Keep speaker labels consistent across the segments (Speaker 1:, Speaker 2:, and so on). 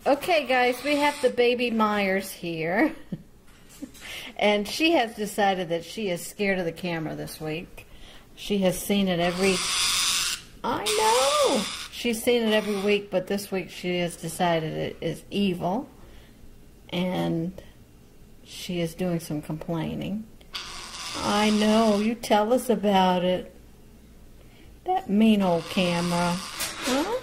Speaker 1: Okay, guys, we have the baby Myers here. And she has decided that she is scared of the camera this week. She has seen it every... I know! She's seen it every week, but this week she has decided it is evil. And she is doing some complaining. I know, you tell us about it. That mean old camera. Huh?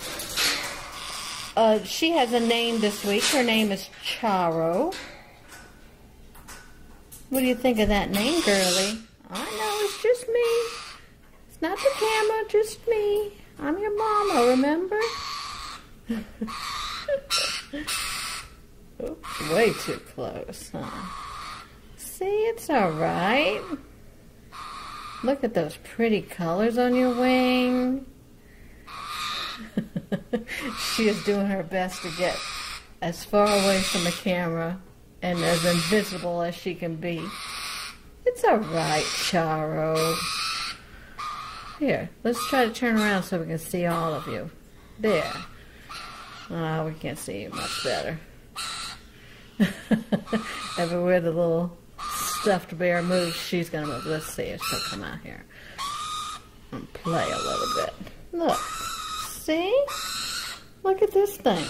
Speaker 1: She has a name this week. Her name is Charo. What do you think of that name, girlie? I know, it's just me. It's not the camera, just me. I'm your mama, remember? Oops, way too close, huh? See, it's alright. Look at those pretty colors on your wing. She is doing her best to get as far away from the camera and as invisible as she can be. It's alright, Charo. Here, let's try to turn around so we can see all of you. There. Oh, we can't see you much better. Everywhere the little stuffed bear moves, she's going to move. Let's see if she'll come out here and play a little bit. Look. See? Look at this thing.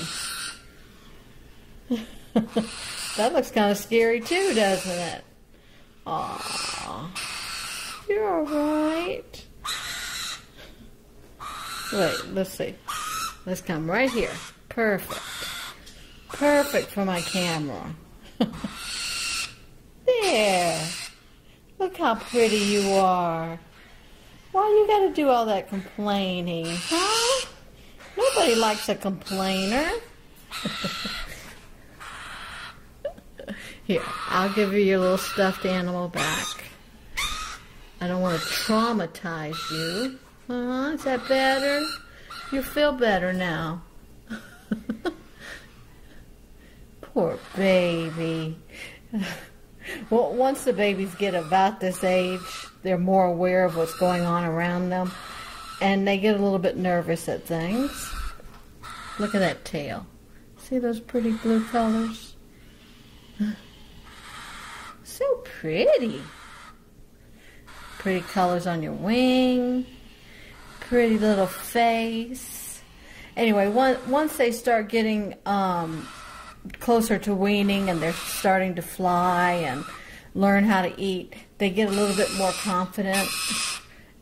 Speaker 1: That looks kind of scary too, doesn't it? Aww. You're alright. Wait, let's see. Let's come right here. Perfect. Perfect for my camera. There. Look how pretty you are. Why you gotta do all that complaining, huh? Nobody likes a complainer. Here, I'll give you your little stuffed animal back. I don't want to traumatize you. Is that better? You feel better now. Poor baby. Well, once the babies get about this age, they're more aware of what's going on around them, and they get a little bit nervous at things. Look at that tail. See those pretty blue colors? So pretty. Pretty colors on your wing. Pretty little face. Anyway, once they start getting closer to weaning and they're starting to fly and learn how to eat, they get a little bit more confident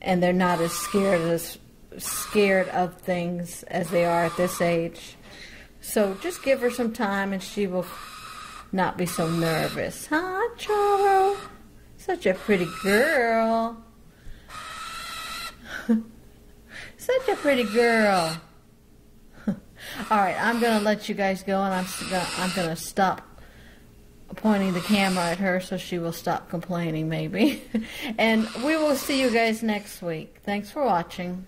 Speaker 1: and they're not as scared of things as they are at this age. So just give her some time and she will not be so nervous. Huh, Charo? Such a pretty girl. Such a pretty girl. All right, I'm going to let you guys go, and I'm going to stop pointing the camera at her so she will stop complaining, maybe. And we will see you guys next week. Thanks for watching.